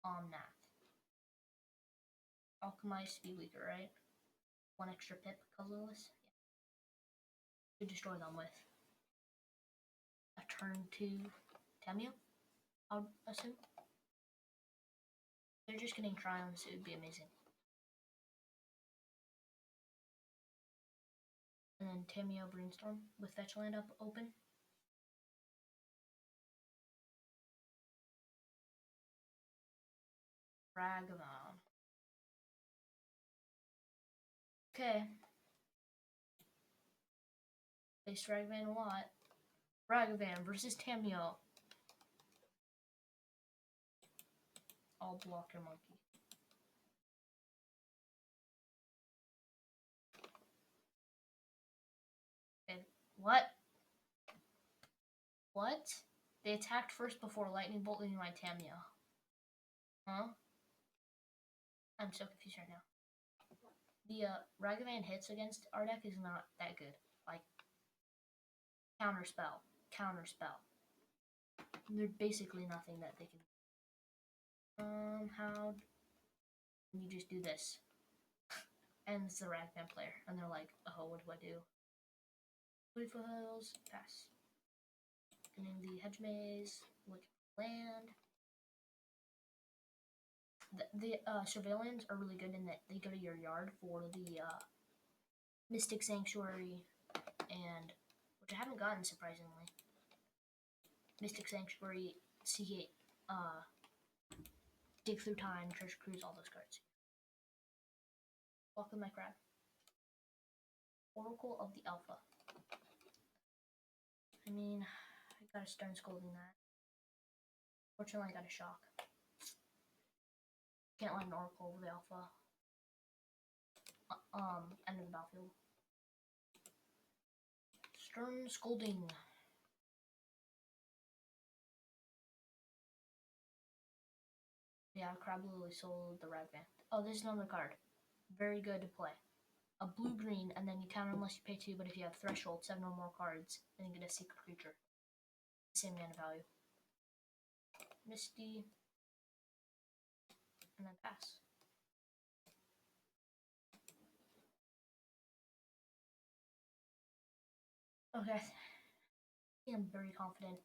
Omnath. Alchemized to be weaker, right? 1 extra pip, colorless. Yeah. To destroy them with a turn to Tamiyo, I would assume. They're just getting triumphs, it would be amazing. And then Tamiyo Brainstorm with fetch land up open. Ragavan. Okay. Face Ragavan a lot. Ragavan versus Tamiyo. I'll block your monkey. Okay. What? What? They attacked first before lightning bolting my Tamiyo. Huh? I'm so confused right now. The Ragavan hits against our deck is not that good. Like, counterspell. They're basically nothing that they can. How you just do this? And it's the Ragavan player, and they're like, oh, what do I do? Foothills, pass. Getting the hedge maze, look at land. The surveillance are really good in that they go to your yard for the Mystic Sanctuary, and which I haven't gotten surprisingly. Mystic Sanctuary, Seagate, Dig Through Time, Treasure Cruise, all those cards. Welcome my crab. Oracle of the Alpha. I mean, I got a Stern Scolding that. Fortunately, I got a Shock. Can't let an Oracle of the Alpha. End of the battlefield. Stern Scolding. Yeah, Crab Lily sold the Ragavan. Oh, this is another card. Very good to play. A blue-green, and then you counter unless you pay 2, but if you have Threshold, 7 or more cards, then you get a secret creature. Same mana value. Misty. And then pass. Okay. I'm very confident.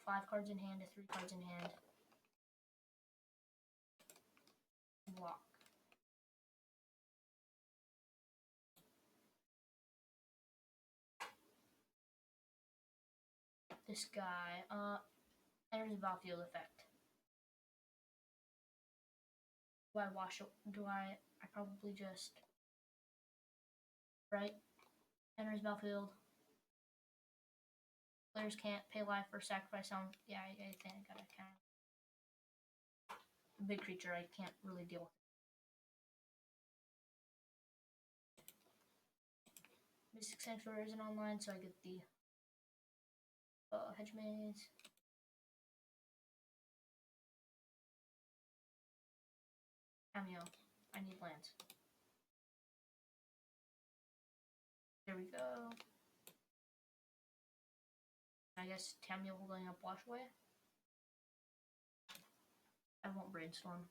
5 cards in hand to 3 cards in hand. Block. This guy, enters the battlefield effect. Do I wash it? I probably just, right? Enters battlefield. Players can't pay life or sacrifice sound. Yeah, I think I gotta kind of. A big creature, I can't really deal with it. Mystic Sanctuary isn't online, so I get the Hedge Maze. Tamiyo. I need lands. There we go. I guess Tamiyo going up Wash Away. I won't Brainstorm.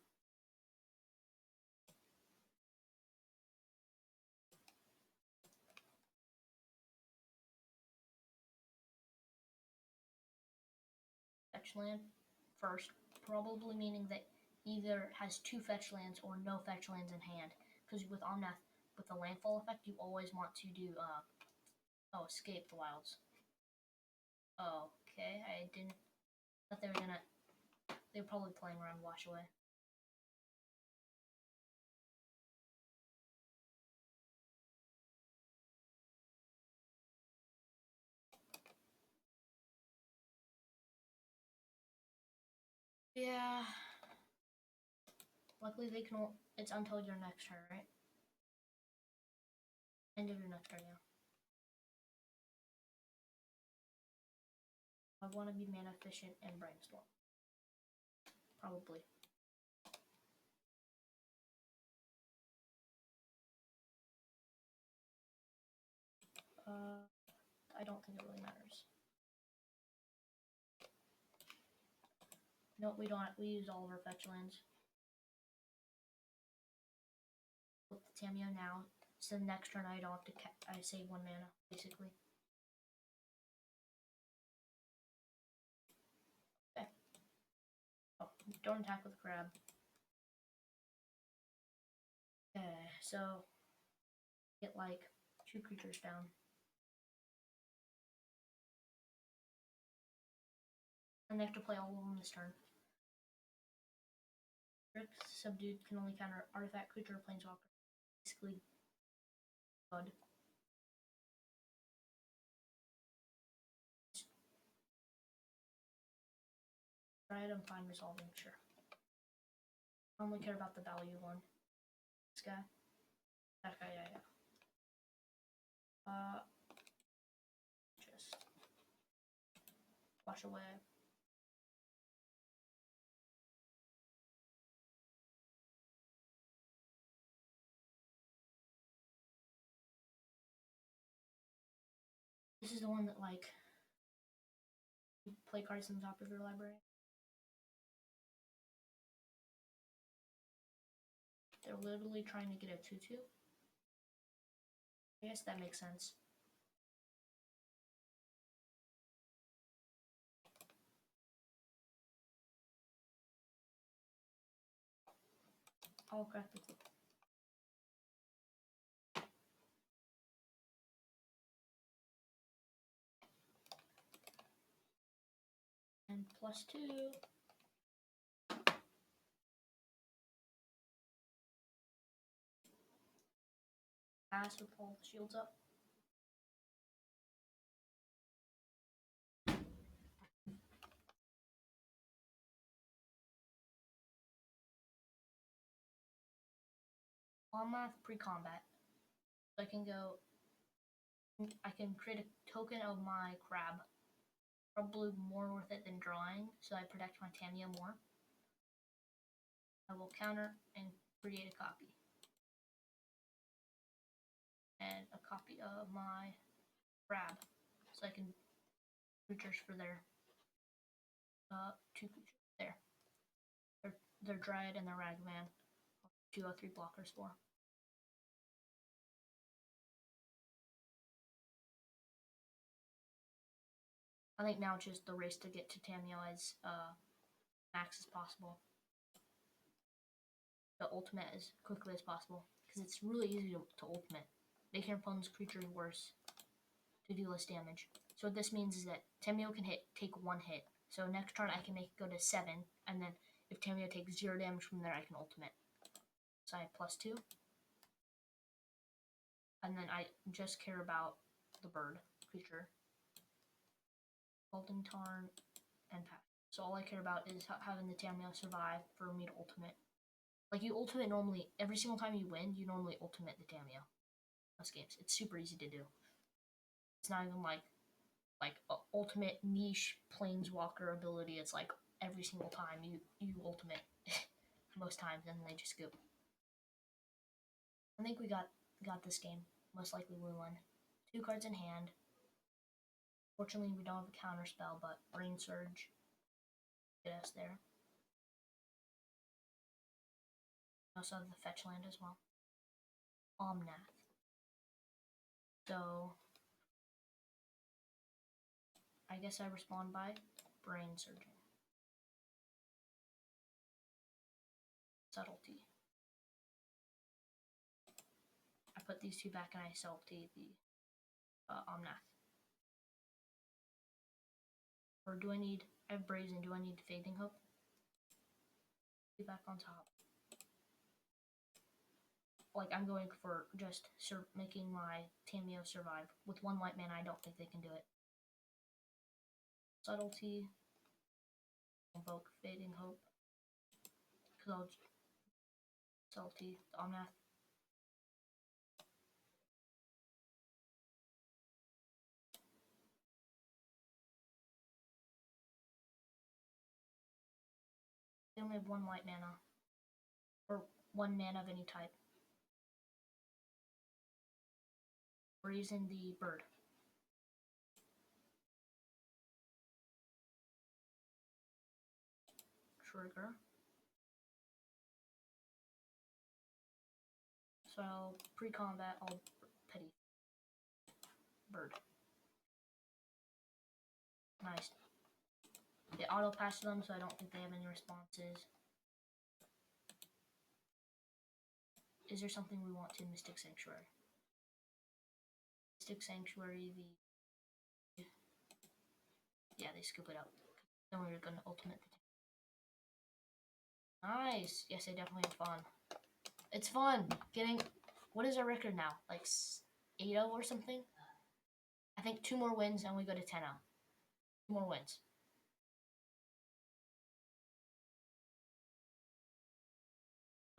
Fetch land first, probably meaning that either has 2 fetch lands or no fetch lands in hand. Because with Omnath, with the landfall effect, you always want to do escape the wilds. Okay, I didn't. Thought they were gonna. They were probably playing around Wash Away. Yeah. Luckily, they can. It's until your next turn, right? End of your next turn, yeah. I want to be mana efficient and Brainstorm. Probably. I don't think it really matters. No, we don't. We use all of our fetch lands. With the Tamiyo now, so the next turn I don't have to. I save 1 mana basically. Okay. Oh, don't attack with crab. Okay, so get like 2 creatures down. And they have to play all of them this turn. Rick Subdued can only counter artifact, creature, or planeswalker. Basically, bud. Right, I'm fine resolving, sure. I only care about the value one. This guy. That guy, yeah. Just wash away. This is the one that, like, you play cards on the top of your library. They're literally trying to get a 2-2. I guess that makes sense. I'll crack the clue. And +2. Pass with all the shields up. On my pre-combat, so I can go. I can create a token of my crab. Probably more worth it than drawing, so I protect my Tamiyo more. I will counter and create a copy. And a copy of my crab, so I can creatures for their 2 creatures there. Their Dryad and their Ragman. 2/3 blockers for. I think now it's just the race to get to Tamiyo as max as possible. The ultimate as quickly as possible. Because it's really easy to ultimate. Make your opponent's creature worse to do less damage. So what this means is that Tamiyo can take 1 hit. So next turn I can make it go to 7, and then if Tamiyo takes 0 damage from there, I can ultimate. So I have +2. And then I just care about the bird creature. Golden Tarn and Path. So all I care about is having the Tamiyo survive for me to ultimate. Like, you ultimate normally, every single time you win, you normally ultimate the Tamiyo. Most games. It's super easy to do. It's not even like ultimate niche planeswalker ability. It's like every single time you ultimate most times, and they just scoop. I think we got this game. Most likely we won. 2 cards in hand. Fortunately, we don't have a counter spell, but Brain Surge get us there. We also have the fetch land as well. Omnath. So I guess I respond by Brain Surging. Subtlety. I put these 2 back and I subtlety the Omnath. Or do I need, I have Brazen, do I need Fading Hope? Be back on top. Like, I'm going for just making my Tamiyo survive. With 1 white mana, I don't think they can do it. Subtlety. Invoke Fading Hope. Because I'll Subtlety, the Omnath. They only have 1 white mana. Or 1 mana of any type. We're using the bird. Trigger. So pre-combat, I'll petty. Bird. Nice. They auto-pass them, so I don't think they have any responses. Is there something we want to Mystic Sanctuary? Mystic Sanctuary, yeah, they scoop it up. Then we're gonna ultimate the Nice! Yes, I definitely had fun. It's fun getting, what is our record now? Like 8-0 or something? I think 2 more wins and we go to 10-0. 2 more wins.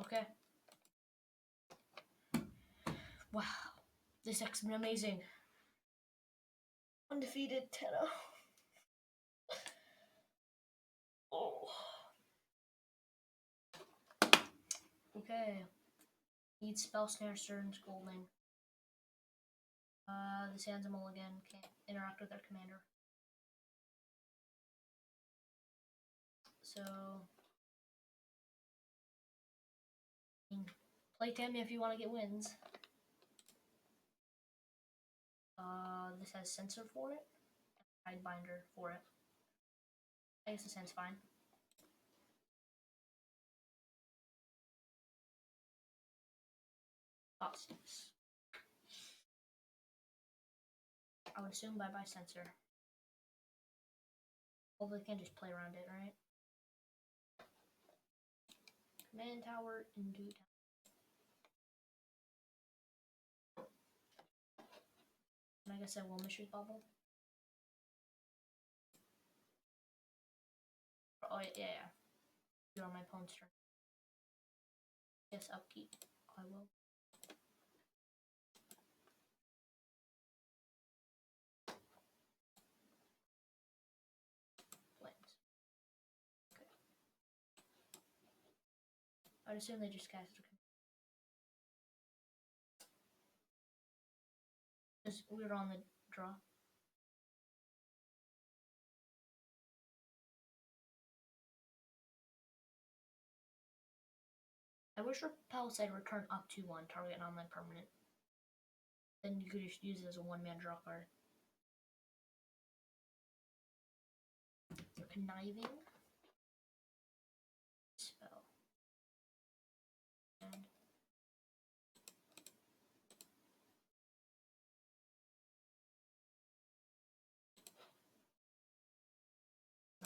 Okay. Wow. This has been amazing. Undefeated 10-0. Oh. Okay. Need Spell Snare, Stern, Scolding. This hands a mulligan. Can't interact with our commander. So play Tamiyo if you want to get wins. This has Sensor for it. Hidebinder for it. I guess this hand's fine. Top 6. I would assume bye-bye Sensor. Well, they can just play around it, right? Command Tower into tower. And I guess I will Mystery Bubble. Oh, yeah. You're on my opponent's turn. Yes, upkeep. I will. Planes. Okay. I'd assume they just cast a because we were on the draw. I wish Repel said return up to 1, target non-land permanent. Then you could just use it as a 1-man draw card. They're conniving. Spell. And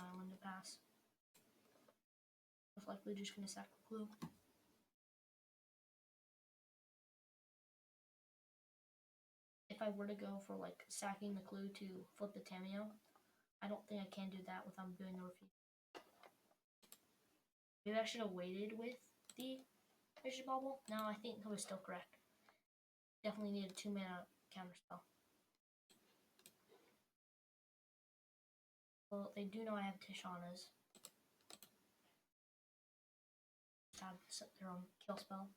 island to pass. Most likely just gonna sack the clue. If I were to go for like sacking the clue to flip the Tamiyo, I don't think I can do that without doing the refuse. Maybe I should have waited with the Vicious Bobble. No, I think it was still correct. Definitely need a 2-mana counterspell. Well, they do know I have Tishana's. Have their own kill spell.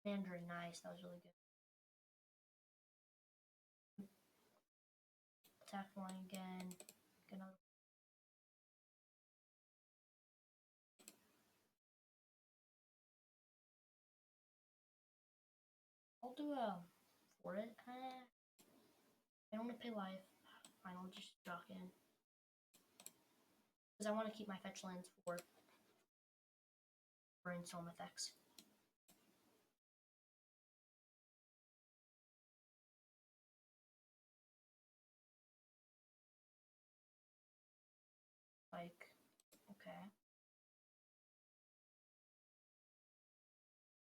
Mandarin, nice. That was really good. Attack flying again. Get another. I'll do a for it. I don't want to pay life. Fine, I'll just jock in. Because I want to keep my fetch lands for brainstorm effects. Like, okay.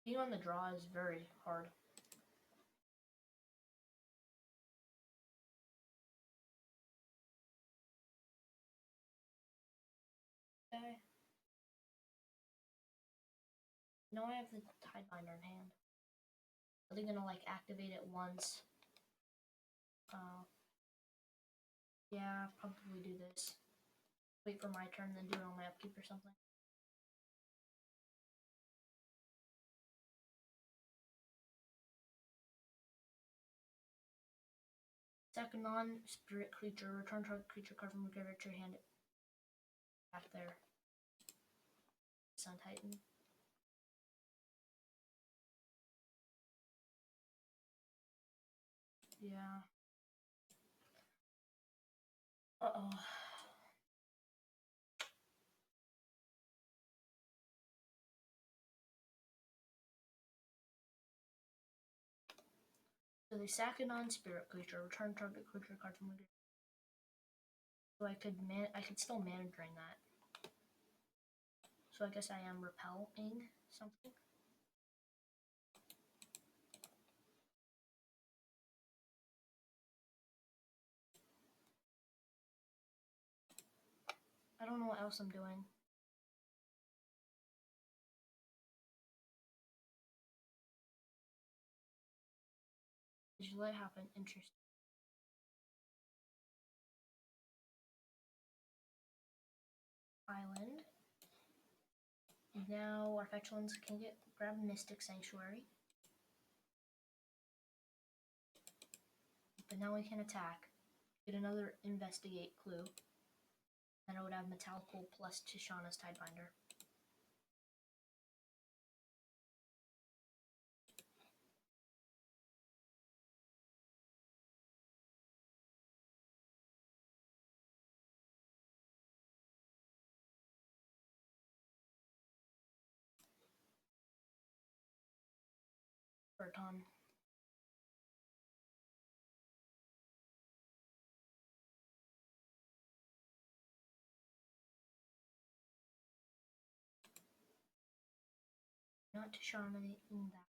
Being on the draw is very hard. Okay. No, I have the Tidebinder in hand. Are they gonna like activate it once? Yeah, probably do this. Wait for my turn, then do it on my upkeep or something. Sack a non-spirit creature. Return target creature card from your graveyard to your hand. Back there. Sun Titan. Yeah. Uh-oh. So they sack a non-spirit creature. Return target creature card from your graveyard. So I could still mana drain that. So I guess I am repelling something. I don't know what else I'm doing. Just let it happen. Interesting. Island. Now our fetch ones can grab Mystic Sanctuary. But now we can attack. Get another Investigate clue. Then I would have Metallical plus Tishana's Tidebinder. For a ton. Not Tishana in that.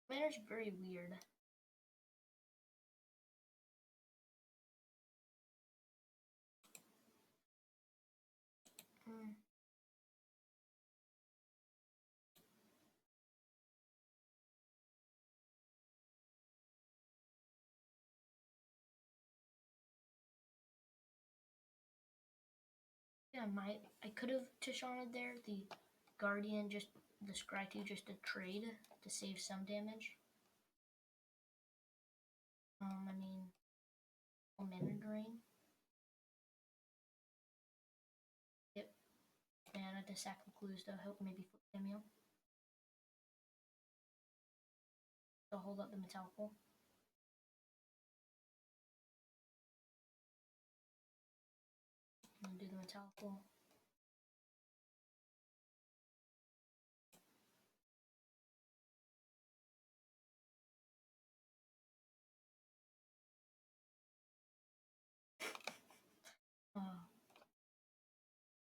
Manner's very weird. Yeah, I could have Tishana there. The Guardian just the Scry 2 just a trade to save some damage. I mean, mana drain. Yep, mana have to sack the clues to help maybe flip Tamiyo. So hold up the metallic ball. And do the metallic ball.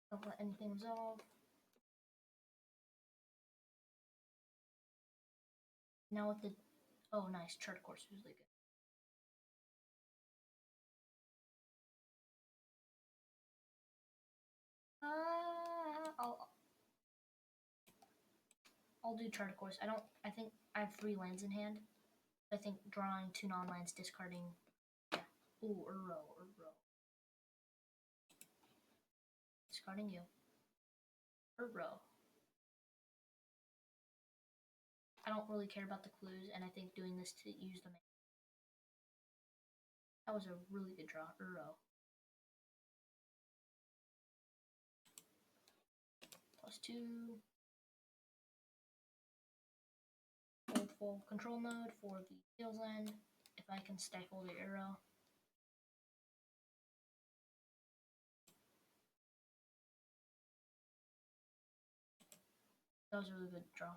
Don't let anything resolve. Now with the... Oh, nice. Chart course was really good. I'll do chart course. I think I have 3 lands in hand. I think drawing 2 non-lands, discarding... Yeah. Ooh, Uro. Discarding you. Uro. I don't really care about the clues, and I think doing this to use the... That was a really good draw. Uro. +2. Hold full control mode for the Fields land. If I can stifle the Uro. That was a really good draw.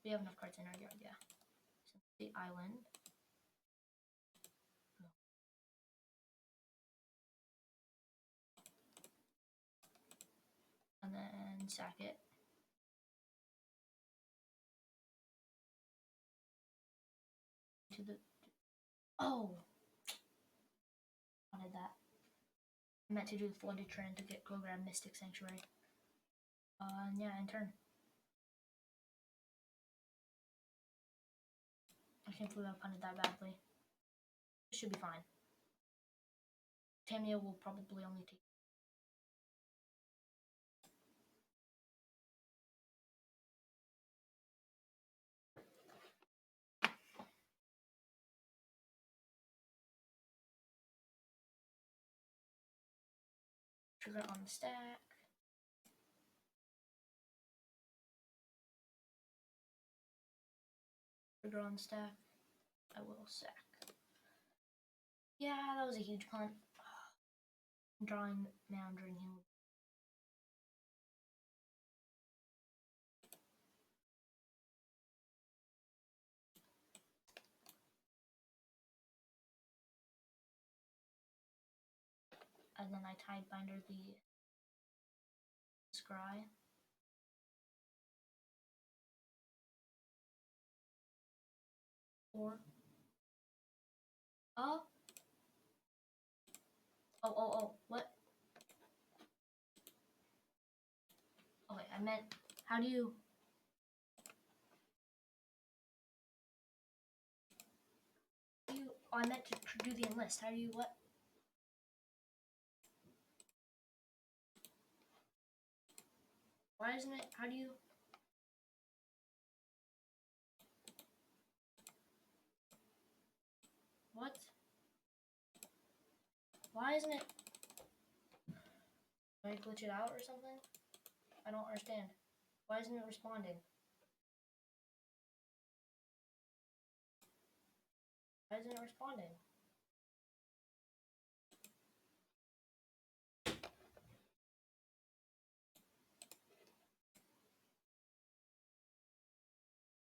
We have enough cards in our yard, yeah. So the island. And then sack it. To the... Oh! Wanted that. I meant to do the Flooded Trend to go grab Mystic Sanctuary. Yeah, in turn. I can't believe I punted that badly. It should be fine. Tamiyo will probably only take... Trigger on the stack. Trigger on the stack. I will sack. Yeah, that was a huge punt. Drawing now during him. And then I Tidebinder the Scry. Or... Oh! Oh, what? Okay, I meant, how do you... Oh, I meant to do the enlist. How do you, what? Why isn't it, how do you... What? Why isn't it... Do I glitch it out or something? I don't understand. Why isn't it responding? Why isn't it responding?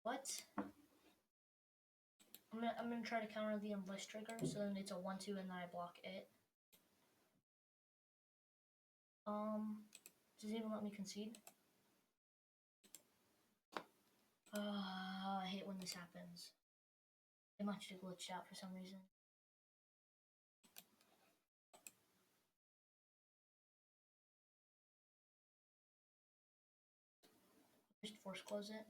What? I'm gonna try to counter the enlist trigger, so then it's a 1-2 and then I block it. Does it even let me concede? I hate when this happens. It must have glitched out for some reason. Just force close it.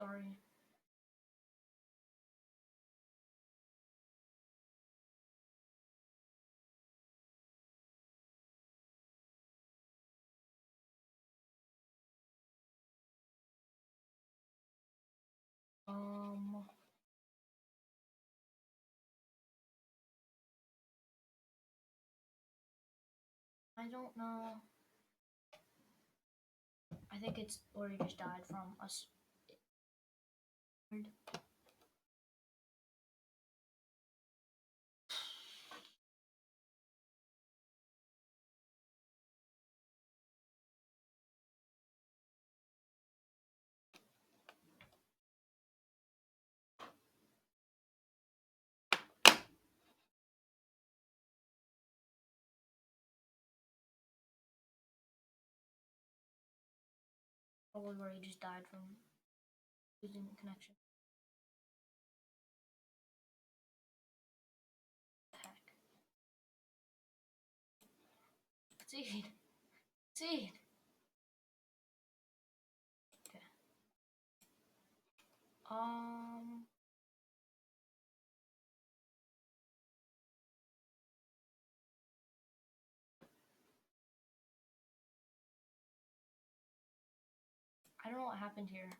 Sorry. Um, I don't know. I think it's where he just died from us. Probably where he just died from losing connection. Heck. Seed. Seed. Okay. I don't know what happened here.